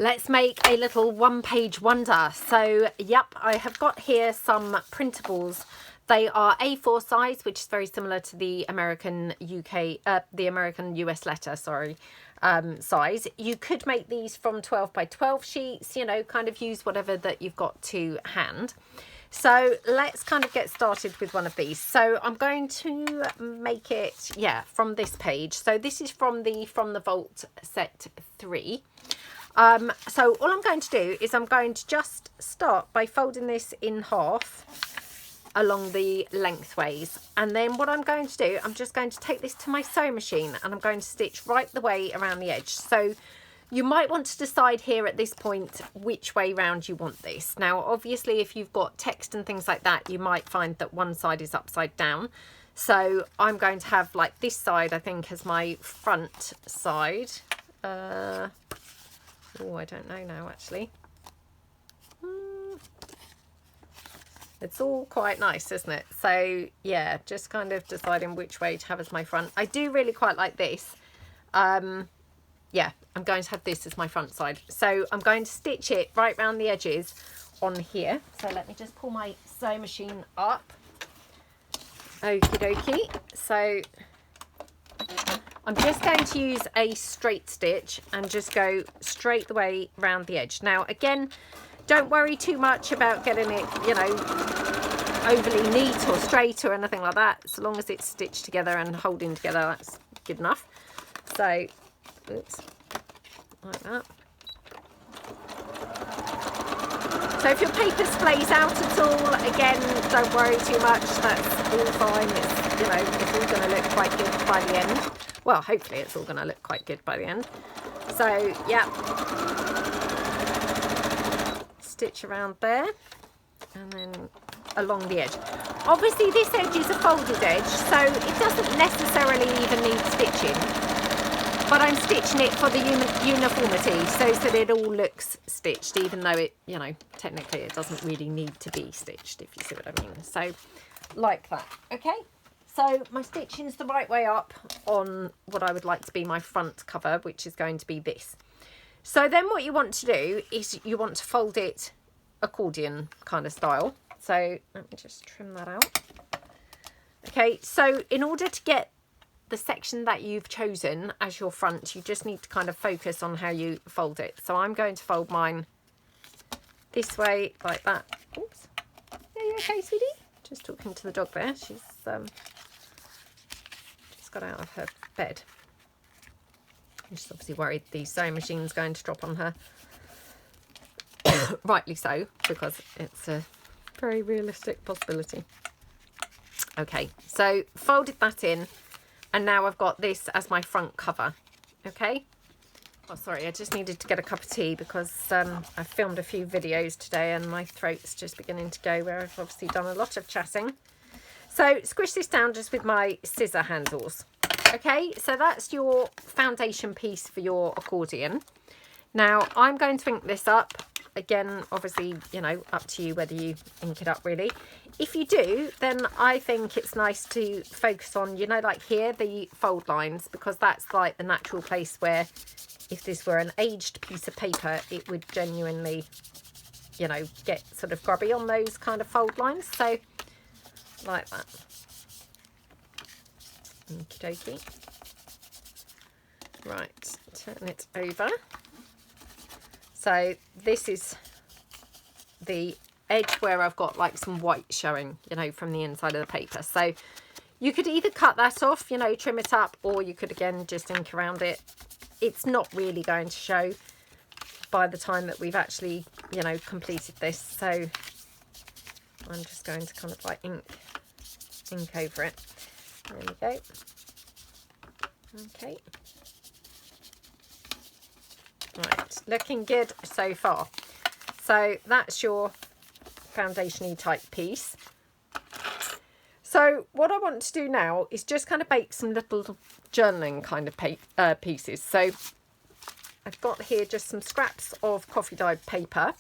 Let's make a little one-page wonder. So, yep, I have got here some printables. They are A4 size, which is very similar to the American US letter, sorry, size. You could make these from 12 by 12 sheets, you know, kind of use whatever that you've got to hand. So let's kind of get started with one of these. So I'm going to make it, yeah, from this page. So this is from the Vault set 3. So all I'm going to do is I'm going to just start by folding this in half along the lengthways, and then what I'm going to do, I'm just going to take this to my sewing machine and I'm going to stitch right the way around the edge. So you might want to decide here at this point which way round you want this. Now obviously if you've got text and things like that, you might find that one side is upside down. So I'm going to have like this side, I think, as my front side. Oh, I don't know now actually. It's all quite nice, isn't it? So yeah, just kind of deciding which way to have as my front. I do really quite like this. Yeah, I'm going to have this as my front side. So I'm going to stitch it right round the edges on here. So let me just pull my sewing machine up. Okie dokie. So I'm just going to use a straight stitch and just go straight the way round the edge. Now again, don't worry too much about getting it, you know, overly neat or straight or anything like that. So long as it's stitched together and holding together, that's good enough. So, oops, like that. So if your paper splays out at all, again, don't worry too much. That's all fine. It's, you know, it's all going to look quite good by the end. Well, hopefully it's all going to look quite good by the end. So, yeah. Stitch around there and then along the edge. Obviously this edge is a folded edge, so it doesn't necessarily even need stitching, but I'm stitching it for the uniformity so that it all looks stitched, even though it, you know, technically it doesn't really need to be stitched, if you see what I mean. So like that. Okay, so my stitching is the right way up on what I would like to be my front cover, which is going to be this. So then what you want to do is you want to fold it accordion kind of style. So let me just trim that out. Okay, so in order to get the section that you've chosen as your front, you just need to kind of focus on how you fold it. So I'm going to fold mine this way like that. Oops. Are you okay, sweetie? Just talking to the dog there. She's just got out of her bed. She's obviously worried the sewing machine's going to drop on her. Rightly so, because it's a very realistic possibility. Okay, so folded that in, and now I've got this as my front cover. Okay. Oh, sorry, I just needed to get a cup of tea because I've filmed a few videos today and my throat's just beginning to go, where I've obviously done a lot of chatting. So squish this down just with my scissor handles. Okay, so that's your foundation piece for your accordion. Now I'm going to ink this up. Again, obviously, you know, up to you whether you ink it up really. If you do, then I think it's nice to focus on, you know, like here, the fold lines, because that's like the natural place where if this were an aged piece of paper, it would genuinely, you know, get sort of grubby on those kind of fold lines. So like that. Okie dokie. Right, turn it over. So this is the edge where I've got like some white showing, you know, from the inside of the paper. So you could either cut that off, you know, trim it up, or you could again just ink around it. It's not really going to show by the time that we've actually, you know, completed this. So I'm just going to kind of like ink over it. There we go. Okay. Right, looking good so far. So that's your foundation-y type piece. So what I want to do now is just kind of bake some little journaling kind of pieces. So I've got here just some scraps of coffee dyed paper,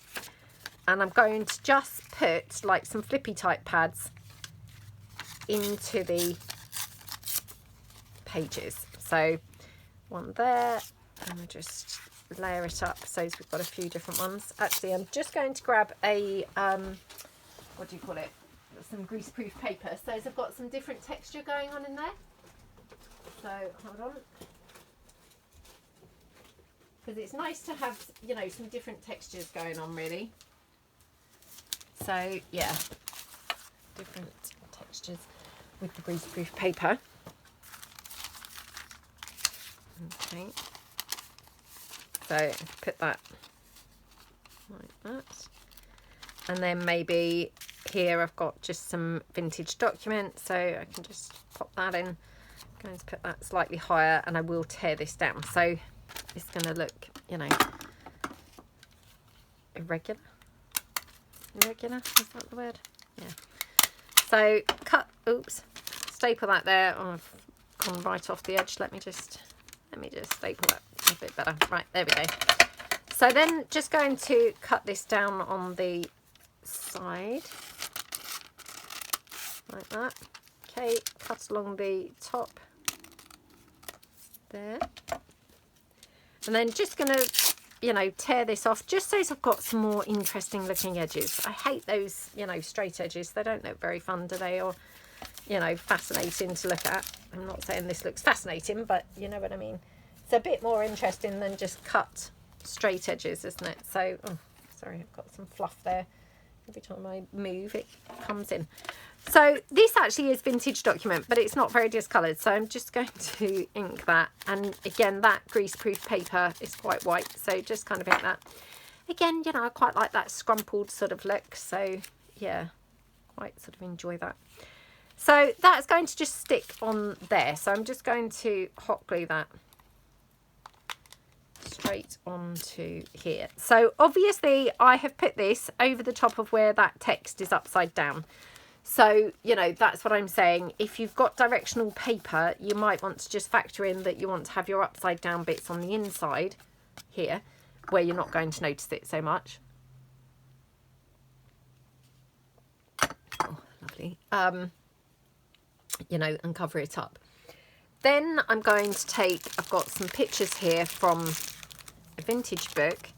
and I'm going to just put like some flippy type pads into the pages. So one there, and I just layer it up so we've got a few different ones. Actually, I'm just going to grab a, what do you call it? Some greaseproof paper. So I've got some different texture going on in there. So hold on. Because it's nice to have, you know, some different textures going on really. So yeah, different textures with the greaseproof paper. Okay. So put that like that. And then maybe here I've got just some vintage document, so I can just pop that in. I'm going to put that slightly higher, and I will tear this down. So it's going to look, you know, irregular. Irregular, is that the word? Yeah. So cut, oops, staple that there. Oh, I've gone right off the edge. Let me just staple that a bit better. Right, there we go. So then just going to cut this down on the side like that. Okay, cut along the top there, and then just gonna, you know, tear this off just so I've got some more interesting looking edges. I hate those, you know, straight edges. They don't look very fun, do they? Or, you know, fascinating to look at. I'm not saying this looks fascinating, but you know what I mean. It's a bit more interesting than just cut straight edges, isn't it? So, oh, sorry, I've got some fluff there. Every time I move, it comes in. So this actually is vintage document, but it's not very discoloured. So I'm just going to ink that. And again, that greaseproof paper is quite white. So just kind of ink that. Again, you know, I quite like that scrumpled sort of look. So yeah, quite sort of enjoy that. So that's going to just stick on there. So I'm just going to hot glue that straight onto here. So obviously I have put this over the top of where that text is upside down. So, you know, that's what I'm saying. If you've got directional paper, you might want to just factor in that you want to have your upside down bits on the inside here, where you're not going to notice it so much. Oh, lovely. You know, and cover it up. Then I'm going to take, I've got some pictures here from a vintage book,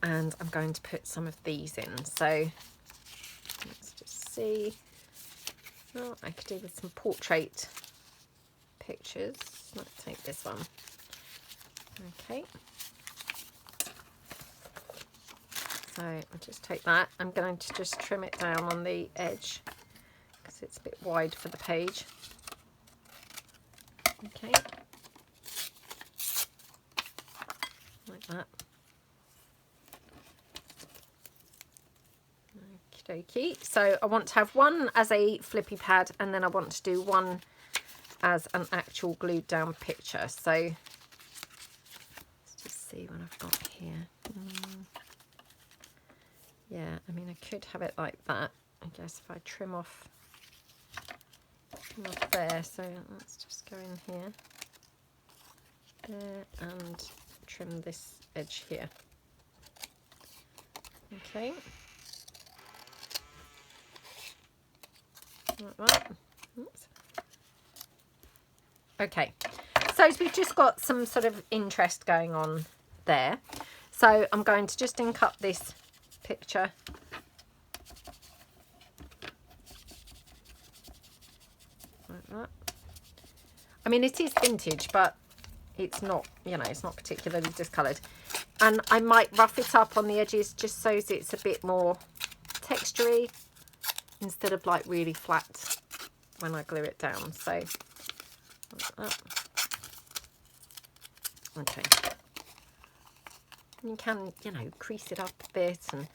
and I'm going to put some of these in. So let's just see. Oh, I could do with some portrait pictures. Let's take this one. Okay. So I'll just take that. I'm going to just trim it down on the edge because it's a bit wide for the page. Okay. Like that. Okie dokie. So I want to have one as a flippy pad, and then I want to do one as an actual glued down picture. So let's just see what I've got here. Yeah, I mean, I could have it like that. I guess if I trim off there. So let's just go in here. There, and trim this edge here. Okay. Like that. Oops. Okay, so we've just got some sort of interest going on there. So I'm going to just ink up this picture. Like that. I mean, it is vintage, but it's not, you know, it's not particularly discoloured. And I might rough it up on the edges just so it's a bit more textury instead of like really flat when I glue it down. So like that. Okay. You can, you know, crease it up a bit and,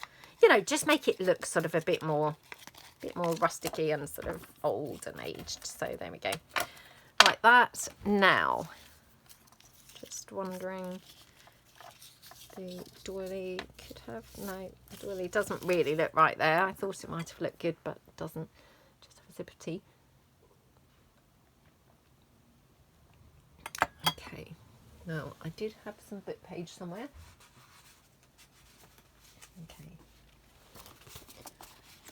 you know, just make it look sort of a bit more rusticy and sort of old and aged. So there we go. Like that. Now, just wondering, the doily could have, no, the doily doesn't really look right there. I thought it might have looked good, but it doesn't. Just have a sip of tea. Okay, now I did have some book page somewhere. Okay,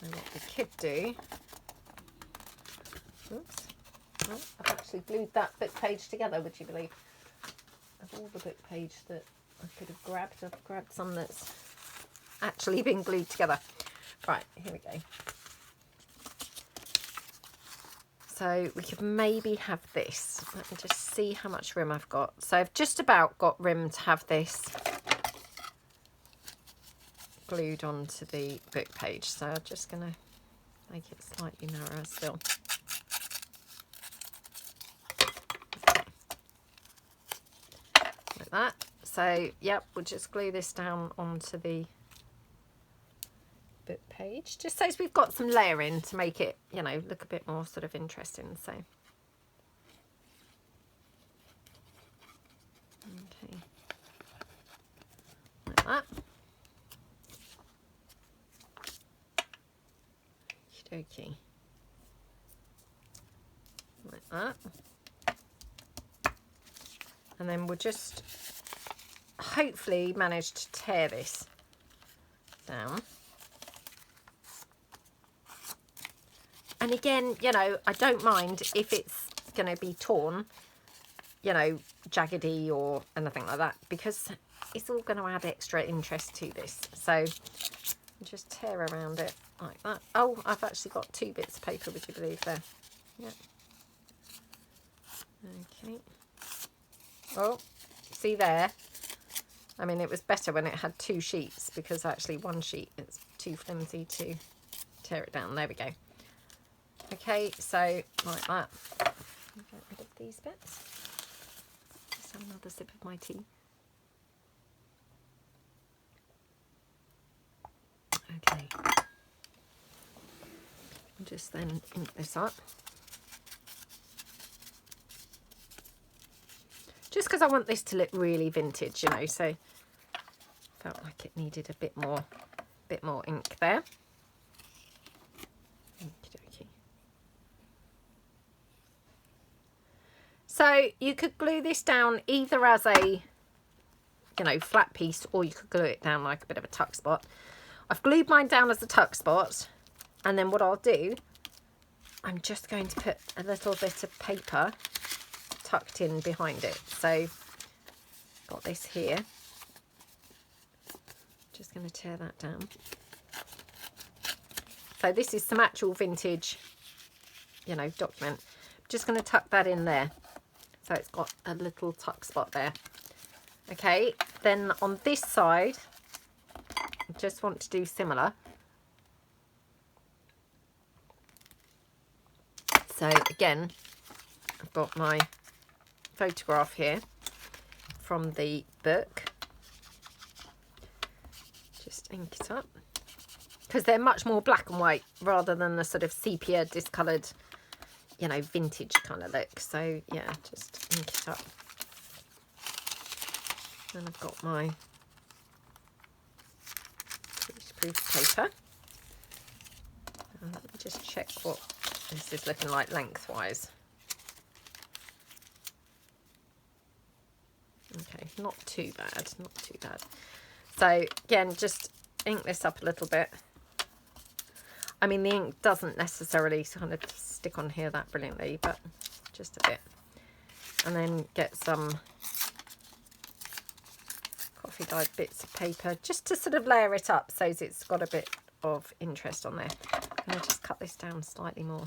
so what we could do, oops, well, I've actually glued that book page together, would you believe, of all the book page that I could have grabbed. I've grabbed some that's actually been glued together. Right, here we go. So we could maybe have this. Let me just see how much room I've got. So I've just about got room to have this glued onto the book page. So I'm just going to make it slightly narrower still. Like that. So, yep, we'll just glue this down onto the book page, just so we've got some layering to make it, you know, look a bit more sort of interesting. So, okay, like that. Okey-dokey. Like that. And then we'll just hopefully manage to tear this down. And again, you know, I don't mind if it's going to be torn, you know, jaggedy or anything like that, because it's all going to add extra interest to this. So just tear around it like that. Oh, I've actually got 2 bits of paper, would you believe, there? Yeah. Okay. Oh, see there? I mean, it was better when it had 2 sheets, because actually 1 sheet is too flimsy to tear it down. There we go. Okay, so like that. Get rid of these bits. Just have another sip of my tea. Okay. I'll just then ink this up. Just because I want this to look really vintage, you know, so felt like it needed a bit more ink there. Okey-dokey. So you could glue this down either as a, you know, flat piece, or you could glue it down like a bit of a tuck spot. I've glued mine down as a tuck spot, and then what I'll do, I'm just going to put a little bit of paper tucked in behind it. So got this here. Just going to tear that down. So this is some actual vintage, you know, document. I'm just going to tuck that in there. So it's got a little tuck spot there. Okay, then on this side, I just want to do similar. So again, I've got my photograph here from the book. Just ink it up, because they're much more black and white rather than the sort of sepia discoloured, you know, vintage kind of look. So yeah, just ink it up. Then I've got my greaseproof paper. Let me just check what this is looking like lengthwise. Okay, not too bad, not too bad. So again, just ink this up a little bit. I mean, the ink doesn't necessarily kind of stick on here that brilliantly, but just a bit. And then get some coffee dyed bits of paper just to sort of layer it up so it's got a bit of interest on there. I'm going to just cut this down slightly more,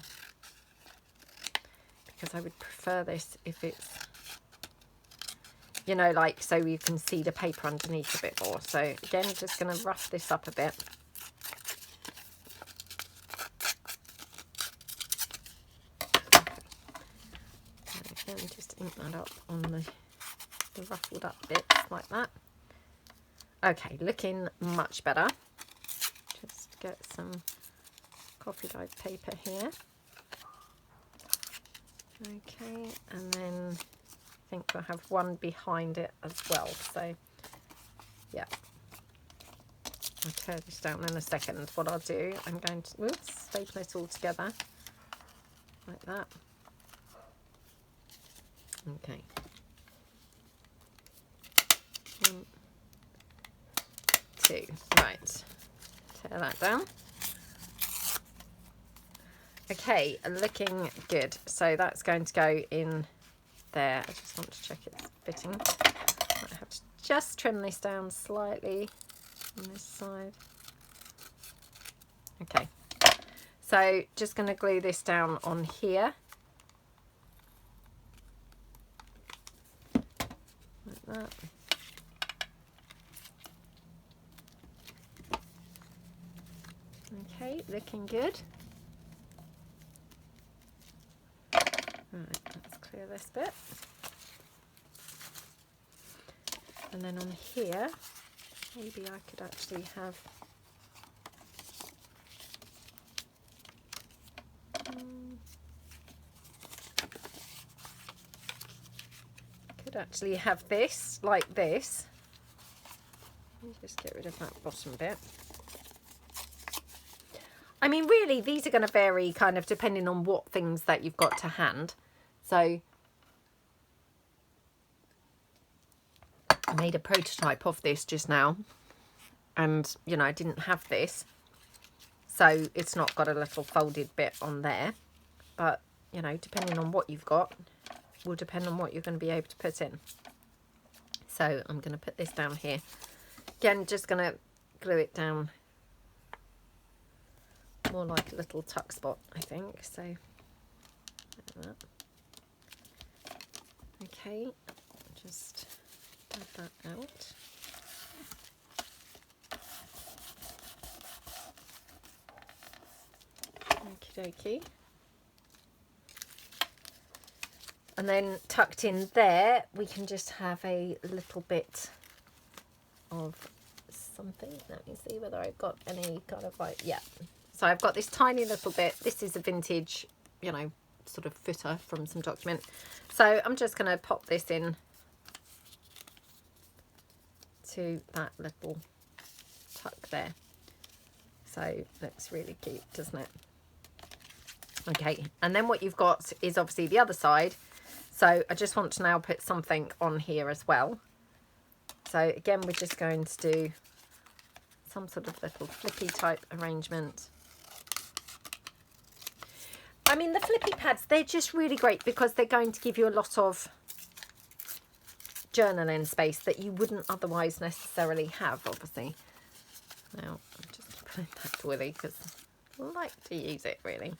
because I would prefer this if it's, you know, like, so you can see the paper underneath a bit more. So again, just going to rough this up a bit. So again, just ink that up on the ruffled up bits like that. Okay, looking much better. Just get some coffee dyed paper here. Okay, and then I think we'll have one behind it as well. So yeah, I'll tear this down in a second. What I'll do, I'm going to staple it all together like that. Okay. 1, 2, right. Tear that down. Okay, looking good. So that's going to go in there. I just want to check it's fitting. I have to just trim this down slightly on this side. Okay, so just going to glue this down on here. Like that. Okay, looking good. Right, let's clear this bit. And then on here, maybe I could actually have this like this. Let me just get rid of that bottom bit. I mean, really, these are going to vary kind of depending on what things that you've got to hand. So I made a prototype of this just now, and you know, I didn't have this, so it's not got a little folded bit on there, but you know, depending on what you've got will depend on what you're going to be able to put in. So I'm going to put this down here again, just going to glue it down more like a little tuck spot, I think. So like that. Okay, just add that out. Okie dokie. And then tucked in there, we can just have a little bit of something. Let me see whether I've got any kind of like, yeah. So I've got this tiny little bit. This is a vintage, you know, sort of footer from some document. So I'm just going to pop this in to that little tuck there. So looks really cute, doesn't it? Okay, and then what you've got is obviously the other side. So I just want to now put something on here as well. So again, we're just going to do some sort of little flippy type arrangement. I mean, the flippy pads, they're just really great because they're going to give you a lot of journaling space that you wouldn't otherwise necessarily have, obviously. Now, I'm just putting that to Willie because I like to use it, really.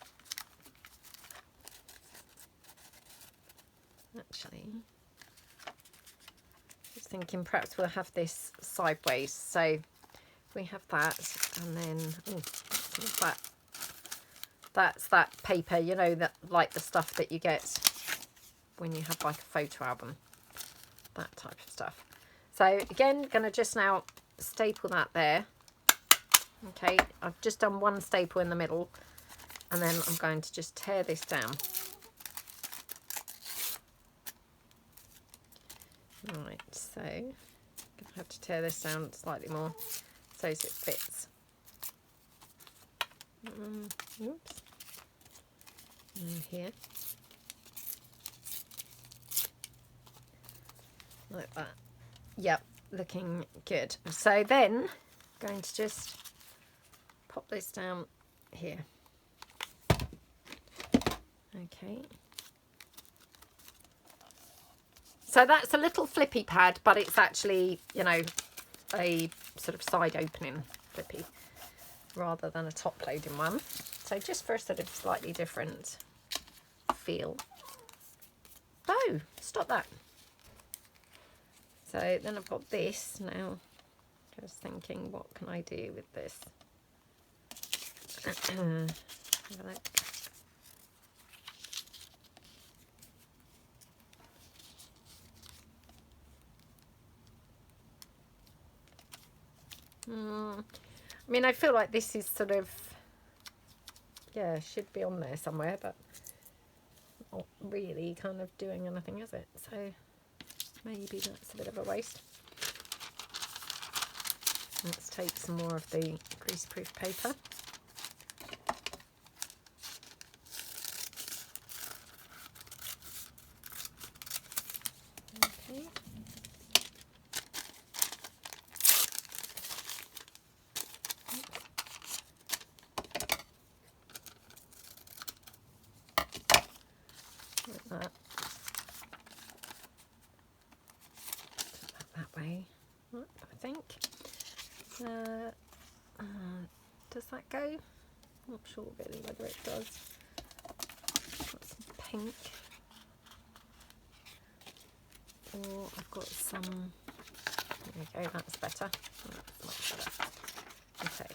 Actually, just thinking perhaps we'll have this sideways. So we have that, and then that's that paper, you know, that like the stuff that you get when you have like a photo album, that type of stuff. So again, gonna just now staple that there. Okay, I've just done one staple in the middle, and then I'm going to just tear this down. Right, so I'm going to have to tear this down slightly more so as it fits. Oops. And here. Like that. Yep, looking good. So then I'm going to just pop this down here. Okay. So that's a little flippy pad, but it's actually, you know, a sort of side opening flippy rather than a top loading one. So just for a sort of slightly different feel. Oh, stop that. So then I've got this now. Just thinking, what can I do with this? Have a look. I mean, I feel like this is sort of, yeah, should be on there somewhere, but not really kind of doing anything, is it? So maybe that's a bit of a waste. Let's take some more of the greaseproof paper. Okay. Like that. That way. Does that go? Not sure really whether it does. Got some pink. Or I've got some, there we go, that's better. That's much better. Okay.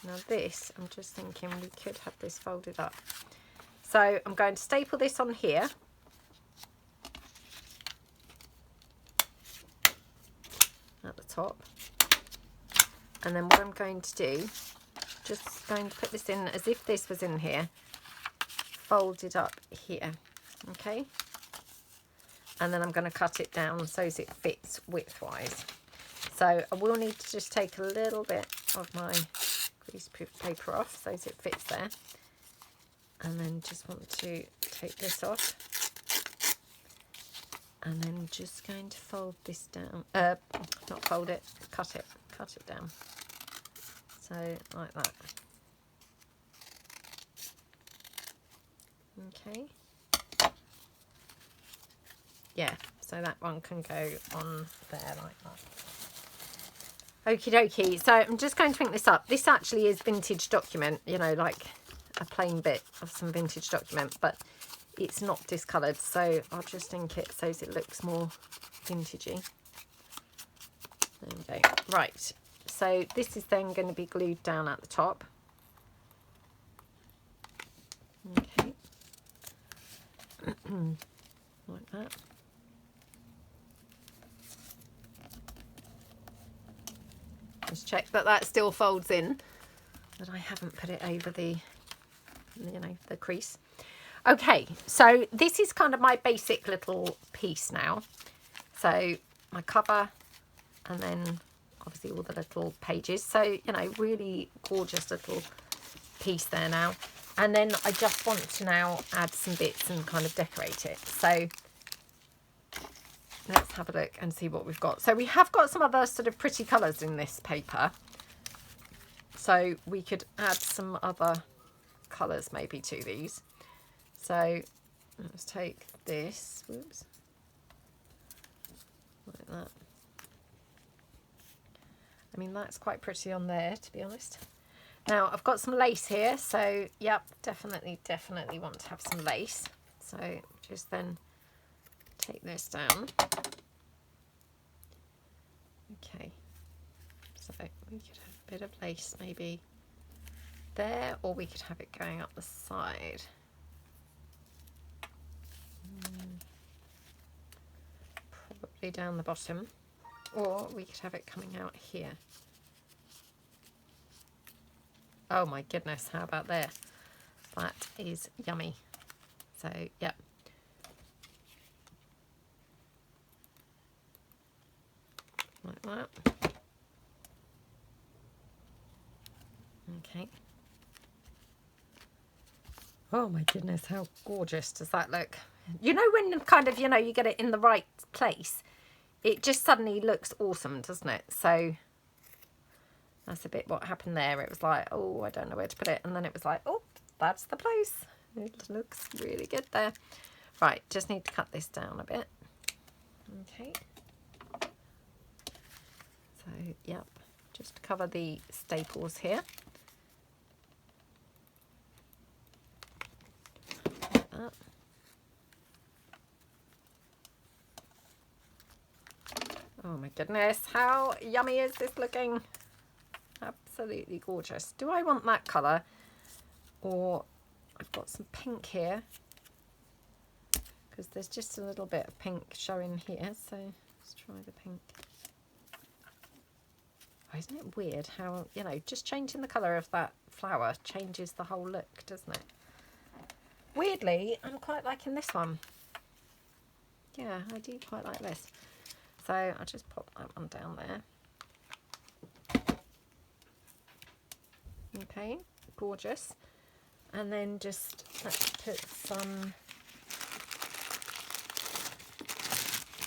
Now this, I'm just thinking we could have this folded up. So I'm going to staple this on here. At the top. And then what I'm going to do, just going to put this in as if this was in here, folded up here, okay? And then I'm going to cut it down so as it fits widthwise. So I will need to just take a little bit of my greaseproof paper off so as it fits there. And then just want to take this off. And then just going to fold this down, not fold it, cut it down. So like that. Okay. Yeah, so that one can go on there like that. Okie dokie. So I'm just going to ink this up. This actually is vintage document, you know, like a plain bit of some vintage document, but it's not discoloured. So I'll just ink it so it looks more vintagey. There we go. Right. So this is then going to be glued down at the top. Okay. Like that. Just check that that still folds in, that I haven't put it over the, you know, the crease. Okay, so this is kind of my basic little piece now. So my cover, and then obviously all the little pages. So, you know, really gorgeous little piece there now. And then I just want to now add some bits and kind of decorate it. So let's have a look and see what we've got. So we have got some other sort of pretty colours in this paper. So we could add some other colours maybe to these. So let's take this, whoops, like that. I mean, that's quite pretty on there, to be honest. Now I've got some lace here, so yep, definitely want to have some lace. So just then take this down. Okay, so we could have a bit of lace maybe there, or we could have it going up the side. Probably down the bottom, or we could have it coming out here. Oh my goodness, how about there? That is yummy. So, yeah. Like that. Okay. Oh my goodness, how gorgeous does that look? You know, when kind of, you know, you get it in the right place, it just suddenly looks awesome, doesn't it? So that's a bit what happened there. It was like, oh, I don't know where to put it. And then it was like, oh, that's the place. It looks really good there. Right, just need to cut this down a bit. Okay. So, yep, just cover the staples here. Like that. Oh my goodness, how yummy is this looking? Absolutely gorgeous. Do I want that colour? Or I've got some pink here, because there's just a little bit of pink showing here, so let's try the pink. Oh, isn't it weird how, you know, just changing the colour of that flower changes the whole look, doesn't it? Weirdly, I'm quite liking this one. Yeah, I do quite like this. So I'll just pop that one down there. Okay, gorgeous. And then just let's put some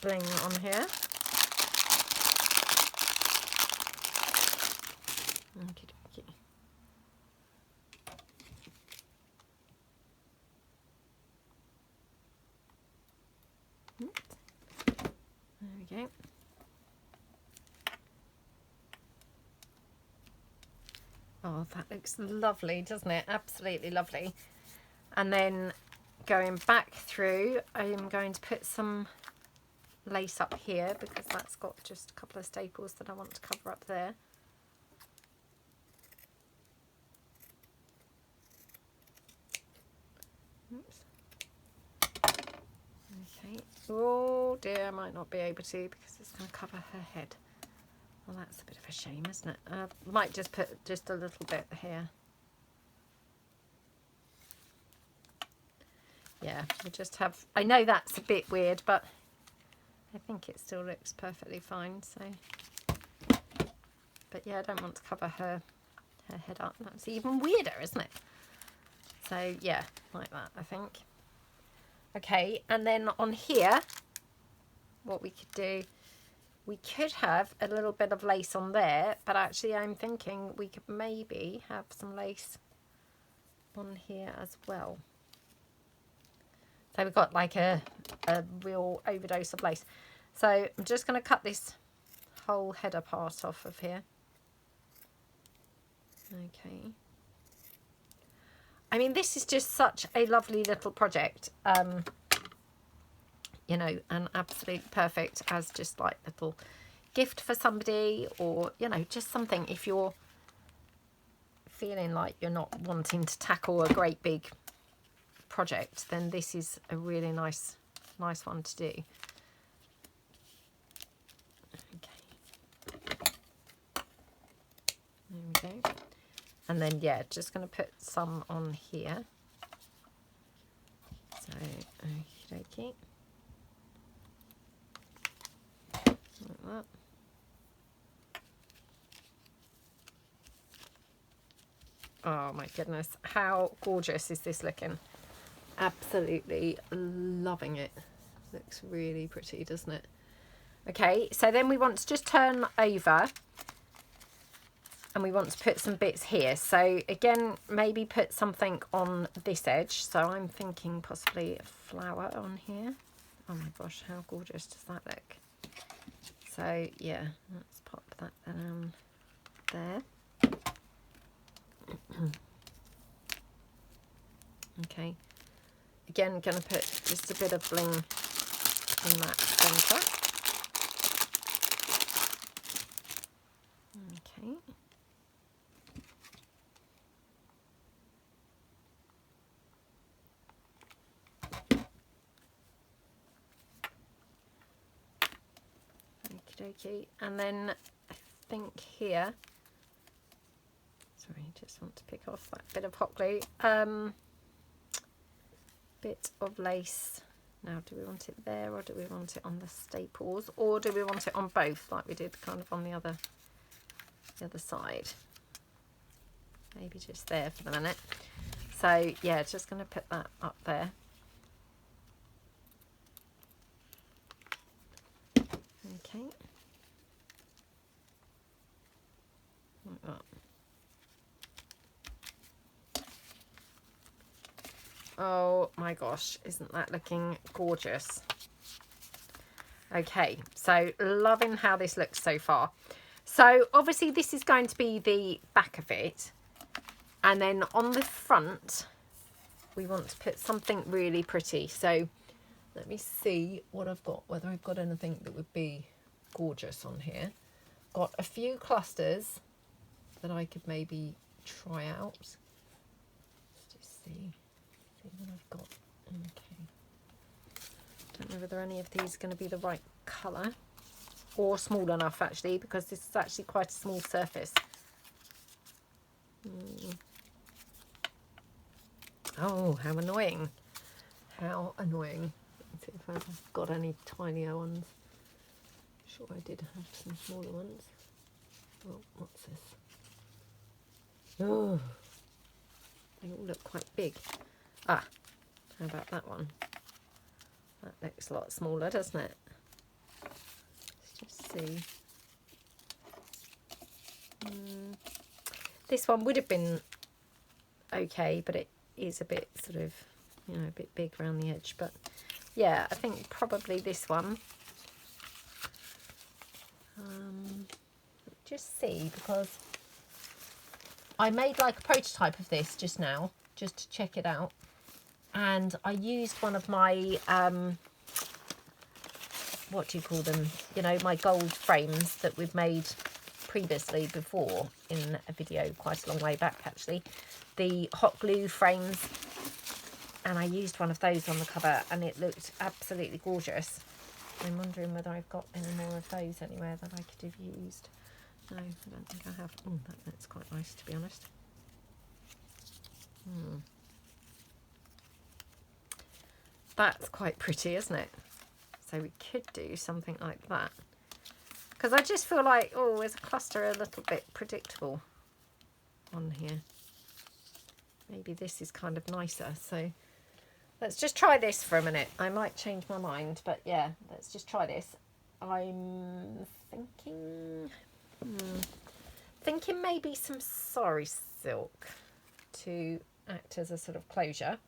bling on here. Okie dokie. There we go. Oh, that looks lovely, doesn't it? Absolutely lovely. And then going back through, I am going to put some lace up here because that's got just a couple of staples that I want to cover up there. Oops. Okay. Oh dear, I might not be able to because it's going to cover her head. Well, that's a bit of a shame, isn't it? I might just put just a little bit here. Yeah, we'll just have... I know that's a bit weird, but I think it still looks perfectly fine. So, but yeah, I don't want to cover her head up. That's even weirder, isn't it? So yeah, like that, I think. Okay, and then on here, what we could do, we could have a little bit of lace on there, but actually I'm thinking we could maybe have some lace on here as well. So we've got like a real overdose of lace. So I'm just going to cut this whole header part off of here. Okay. I mean, this is just such a lovely little project. You know, and absolutely perfect as just like a little gift for somebody, or, you know, just something if you're feeling like you're not wanting to tackle a great big project, then this is a really nice one to do. Okay. There we go. And then, yeah, just going to put some on here. So, okie dokie. Like that. Oh my goodness, how gorgeous is this looking? Absolutely loving it. Looks really pretty, doesn't it? Okay, so then we want to just turn over and we want to put some bits here. So again, maybe put something on this edge. So I'm thinking possibly a flower on here. Oh my gosh, how gorgeous does that look? So yeah, let's pop that down there. Okay, again, going to put just a bit of bling in that centre. Okay. Okie dokie. And then I think here, sorry, just want to pick off that bit of hot glue. Bit of lace. Now, do we want it there, or do we want it on the staples, or do we want it on both, like we did kind of on the other side? Maybe just there for the minute. So yeah, just going to put that up there. Okay. Like that. Oh my gosh, isn't that looking gorgeous? Okay, so loving how this looks so far. So obviously this is going to be the back of it, and then on the front we want to put something really pretty. So let me see what I've got, whether I've got anything that would be gorgeous on here. Got a few clusters that I could maybe try out. Let's just see what I've got. Okay, don't know whether any of these are going to be the right colour or small enough actually, because this is actually quite a small surface. Oh, how annoying, how annoying. Let's see if I've got any tinier ones. Sure I did have some smaller ones. Oh, what's this? Oh, they all look quite big. Ah, how about that one? That looks a lot smaller, doesn't it? Let's just see. This one would have been okay, but it is a bit sort of, you know, a bit big around the edge. But yeah, I think probably this one. Just see, because I made like a prototype of this just now, just to check it out. And I used one of my, what do you call them? You know, my gold frames that we've made previously before in a video quite a long way back, actually. The hot glue frames. And I used one of those on the cover and it looked absolutely gorgeous. I'm wondering whether I've got any more of those anywhere that I could have used. No, I don't think I have. Oh, that's quite nice, to be honest. That's quite pretty, isn't it? So we could do something like that. Because I just feel like, oh, is a cluster a little bit predictable on here? Maybe this is kind of nicer. So let's just try this for a minute. I might change my mind, but yeah, let's just try this. I'm thinking maybe some sari silk to act as a sort of closure.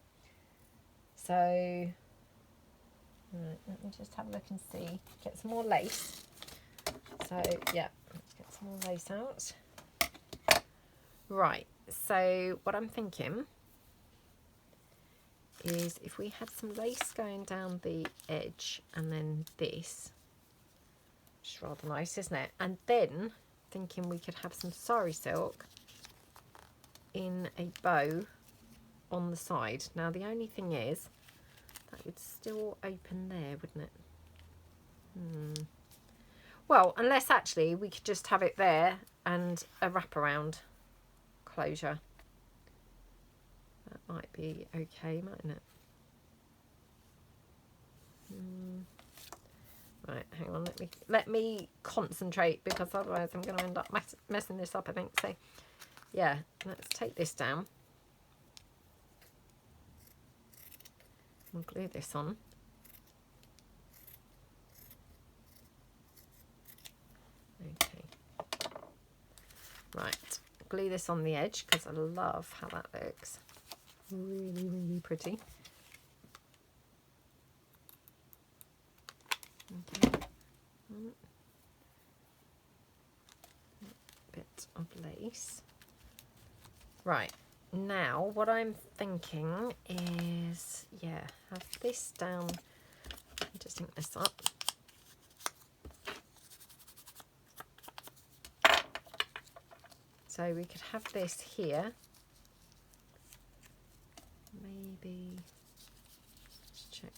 So right, let me just have a look and see. Get some more lace. So yeah, let's get some more lace out. Right, so what I'm thinking is if we had some lace going down the edge and then this, which is rather nice, isn't it? And then thinking we could have some sari silk in a bow on the side. Now the only thing is that would still open there, wouldn't it? Well, unless actually we could just have it there and a wraparound closure. That might be okay, mightn't it? Right, hang on, let me concentrate, because otherwise I'm going to end up messing this up, I think. So yeah, let's take this down. We'll glue this on. Okay. Right, glue this on the edge because I love how that looks. Really, really pretty. Okay. Bit of lace. Right, now what I'm thinking is, yeah, have this down. Let me just ink this up. So we could have this here. Maybe, let's check.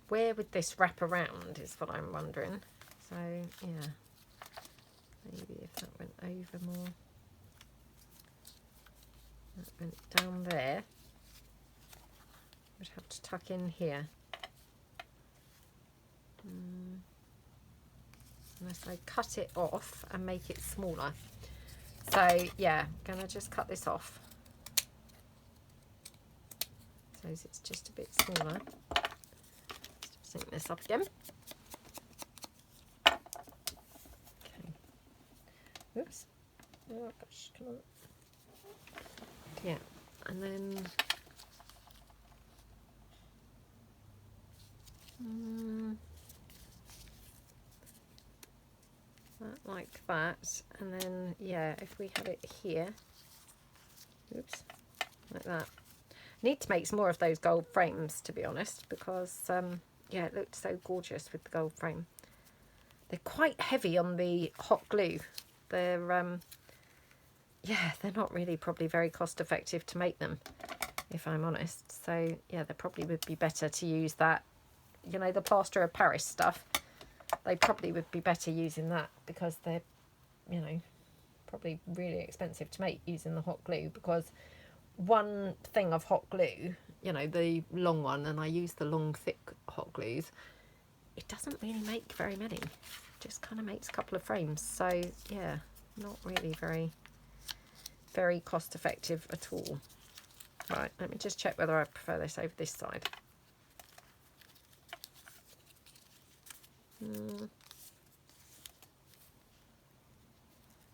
Where would this wrap around is what I'm wondering. So yeah, maybe if that went over more. That went down there. Would have to tuck in here. Unless I cut it off and make it smaller. So yeah, I'm gonna just cut this off. So it's just a bit smaller. Let's sync this up again. Okay. Oops. Oh gosh, come on. Yeah, and then that like that, and then yeah, if we had it here, oops, like that. Need to make some more of those gold frames, to be honest, because yeah, it looked so gorgeous with the gold frame. They're quite heavy on the hot glue. They're yeah, they're not really probably very cost effective to make them, if I'm honest. So yeah, they probably would be better to use that, you know, the plaster of Paris stuff. They probably would be better using that, because they're, you know, probably really expensive to make using the hot glue, because one thing of hot glue, you know, the long one, and I use the long thick hot glues, it doesn't really make very many. It just kind of makes a couple of frames. So yeah, not really very cost effective at all. Right, let me just check whether I prefer this over this side.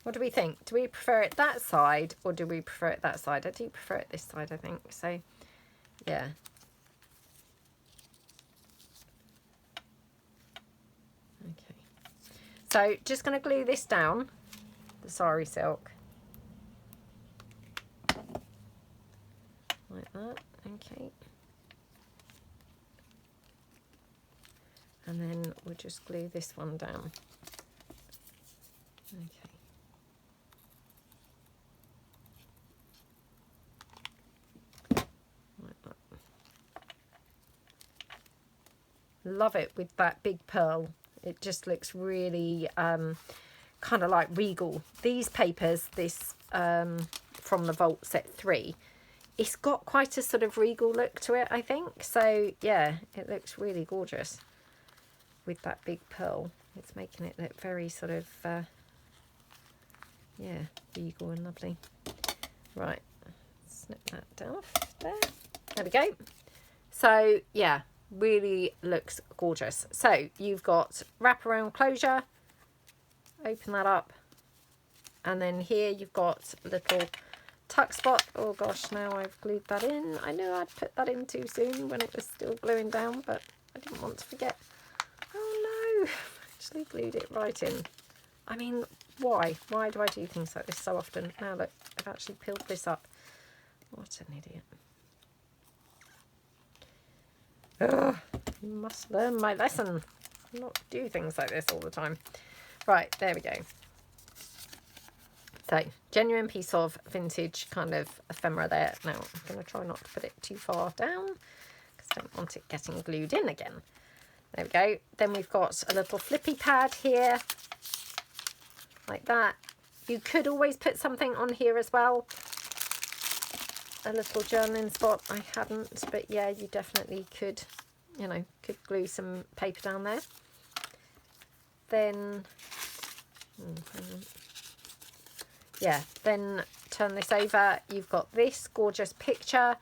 What do we think? Do we prefer it that side, or do we prefer it that side? I do prefer it this side, I think. So yeah. Okay. So just going to glue this down, the sari silk. like that. Okay. And then we'll just glue this one down. Okay. Like that. Love it with that big pearl. It just looks really kind of like regal. These papers, this from the Vault set 3, it's got quite a sort of regal look to it, I think. So yeah, it looks really gorgeous with that big pearl. It's making it look very sort of yeah, regal and lovely. Right, snip that down off there. There we go. So yeah, really looks gorgeous. So you've got wraparound closure, open that up, and then here you've got a little tuck spot. Oh gosh, now I've glued that in. I knew I'd put that in too soon when it was still gluing down, but I didn't want to forget. Oh no, I've actually glued it right in. I mean, why do I do things like this so often? Now look, I've actually peeled this up. What an idiot. Ugh, you must learn my lesson. Not do things like this all the time. Right, there we go. So, genuine piece of vintage kind of ephemera there. Now, I'm going to try not to put it too far down because I don't want it getting glued in again. There we go. Then we've got a little flippy pad here, like that. You could always put something on here as well. A little journaling spot. I hadn't, but yeah, you definitely could, you know, could glue some paper down there. Then, yeah, then turn this over. You've got this gorgeous picture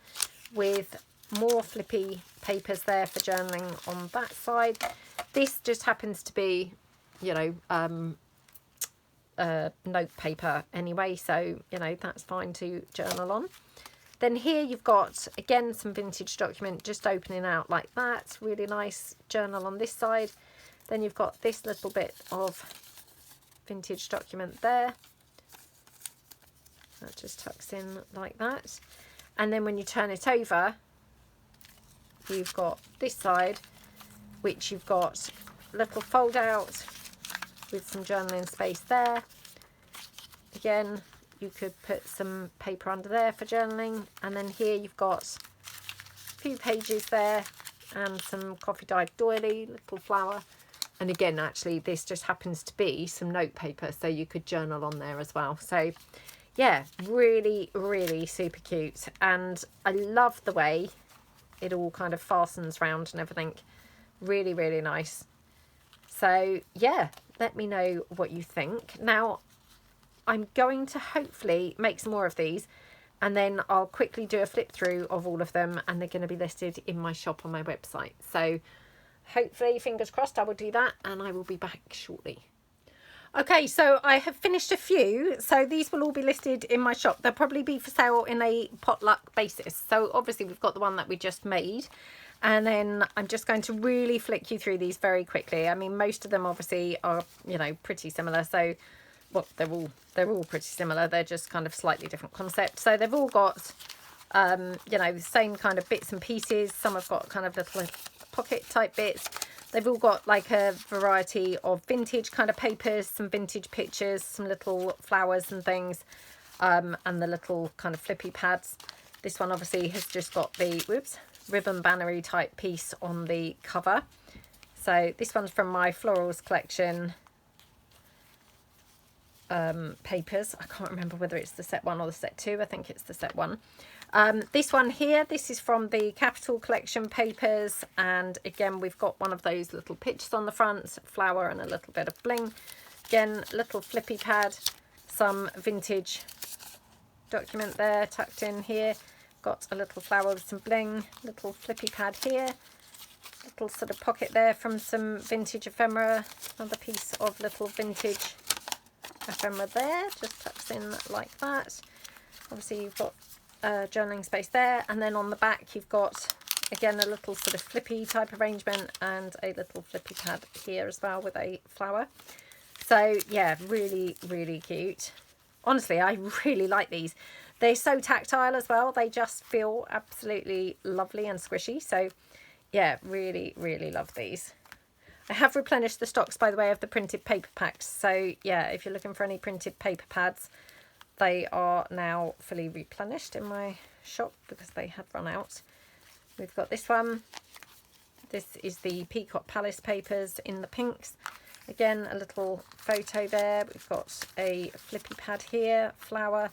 with more flippy papers there for journaling on that side. This just happens to be, you know, note paper anyway, so, you know, that's fine to journal on. Then here you've got, again, some vintage document just opening out like that. Really nice journal on this side. Then you've got this little bit of vintage document there. That just tucks in like that. And then when you turn it over, you've got this side, which you've got a little fold out with some journaling space there. Again, you could put some paper under there for journaling, and then here you've got a few pages there and some coffee dyed doily, little flower. And again, actually, this just happens to be some note paper, so you could journal on there as well. So yeah, really, really super cute. And I love the way it all kind of fastens round and everything. Really, really nice. So yeah, let me know what you think. Now, I'm going to hopefully make some more of these, and then I'll quickly do a flip through of all of them, and they're going to be listed in my shop on my website. So hopefully, fingers crossed, I will do that, and I will be back shortly. Okay, so I have finished a few, so these will all be listed in my shop. They'll probably be for sale in a potluck basis. So obviously we've got the one that we just made, and then I'm just going to really flick you through these very quickly. I mean, most of them obviously are, you know, pretty similar. So, well, they're all pretty similar. They're just kind of slightly different concepts. So they've all got, you know, the same kind of bits and pieces. Some have got kind of little pocket type bits. They've all got like a variety of vintage kind of papers, some vintage pictures, some little flowers and things, and the little kind of flippy pads. This one obviously has just got the, whoops, ribbon bannery type piece on the cover. So this one's from my florals collection papers. I can't remember whether it's the set 1 or the set 2. I think it's the set 1. This one here, this is from the Capital Collection papers, and again we've got one of those little pictures on the front, flower and a little bit of bling. Again, little flippy pad, some vintage document there tucked in here, got a little flower with some bling, little flippy pad here, little sort of pocket there from some vintage ephemera, another piece of little vintage ephemera there, just tucks in like that. Obviously you've got journaling space there, and then on the back you've got again a little sort of flippy type arrangement and a little flippy pad here as well with a flower. So yeah, really, really cute. Honestly, I really like these. They're so tactile as well. They just feel absolutely lovely and squishy. So yeah, really, really love these. I have replenished the stocks, by the way, of the printed paper packs. So yeah, if you're looking for any printed paper pads, they are now fully replenished in my shop because they had run out. We've got this one. This is the Peacock Palace papers in the pinks. Again, a little photo there. We've got a flippy pad here, flower,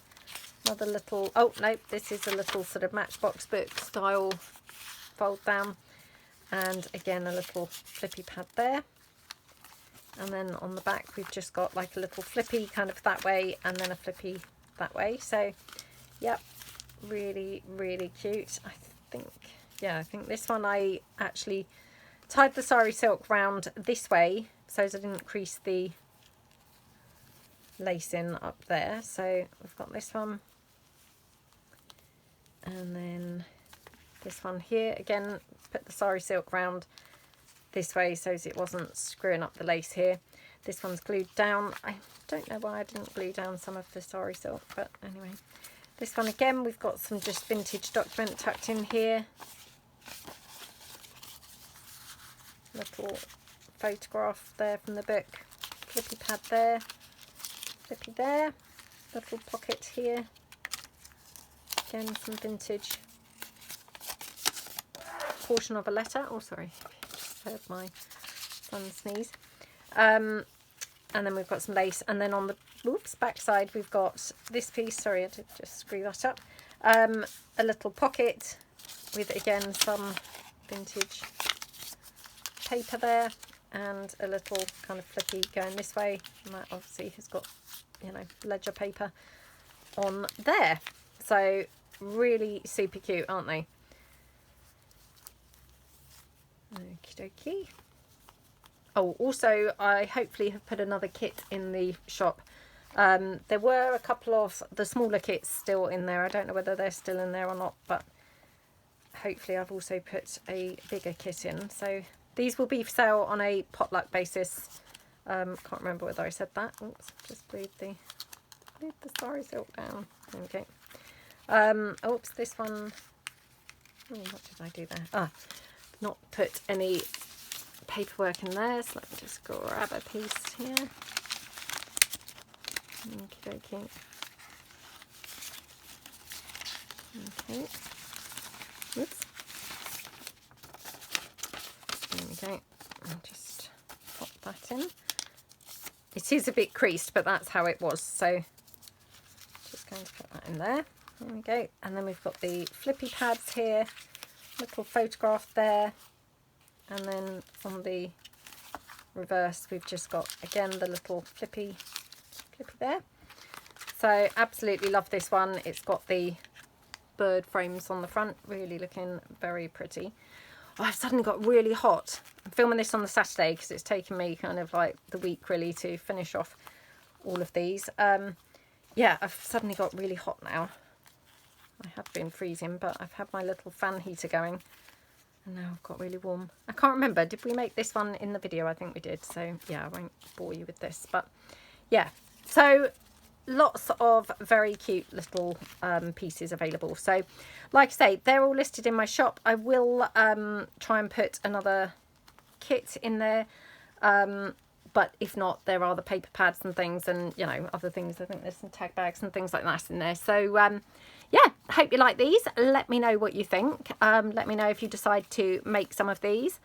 another little, oh no, this is a little sort of Matchbox book style fold down. And again, a little flippy pad there. And then on the back, we've just got like a little flippy kind of that way and then a flippy that way. So, yep, really, really cute. I think this one I actually tied the sari silk round this way so as I didn't crease the lace in up there. So we've got this one. And then this one here. Again, put the sari silk round this way so as it wasn't screwing up the lace here. This one's glued down. I don't know why I didn't glue down some of the sari silk, but anyway. This one again, we've got some just vintage document tucked in here. Little photograph there from the book. Flippy pad there. Flippy there. Little pocket here. Again, some vintage portion of a letter. Oh, sorry. Just heard my son sneeze. And then we've got some lace. And then on the back side, we've got this piece. Sorry, I did just screw that up. A little pocket with, again, some vintage paper there. And a little kind of flippy going this way. And that obviously has got, you know, ledger paper on there. So really super cute, aren't they? Okie dokie. Oh, also I hopefully have put another kit in the shop. There were a couple of the smaller kits still in there. I don't know whether they're still in there or not, but hopefully I've also put a bigger kit in. So these will be for sale on a potluck basis. Can't remember whether I said that. Oops, just glued the sari silk down. There we go. Oops, this one. Oh, what did I do there? Not put any paperwork in there, so let me just grab a piece here. Okie dokie. Okay. Oops. There we go. I'll just pop that in. It is a bit creased, but that's how it was, so just going to put that in there. There we go. And then we've got the flippy pads here, little photograph there, and then on the reverse we've just got again the little flippy there. So absolutely love this one. It's got the bird frames on the front, really looking very pretty. Oh, I've suddenly got really hot. I'm filming this on the Saturday because it's taken me kind of like the week really to finish off all of these. Yeah, I've suddenly got really hot now. I have been freezing, but I've had my little fan heater going and now I've got really warm. I can't remember, did we make this one in the video? I think we did, so yeah, I won't bore you with this, but yeah, so lots of very cute little pieces available. So like I say, they're all listed in my shop. I will try and put another kit in there, but if not, there are the paper pads and things, and you know, other things. I think there's some tag bags and things like that in there. So yeah, hope you like these. Let me know what you think. Let me know if you decide to make some of these.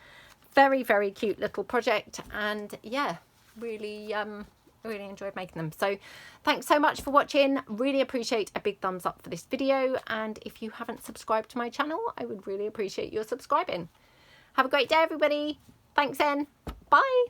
Very, very cute little project, and yeah, really really enjoyed making them. So thanks so much for watching. Really appreciate a big thumbs up for this video, and if you haven't subscribed to my channel, I would really appreciate your subscribing. Have a great day, everybody. Thanks then. Bye.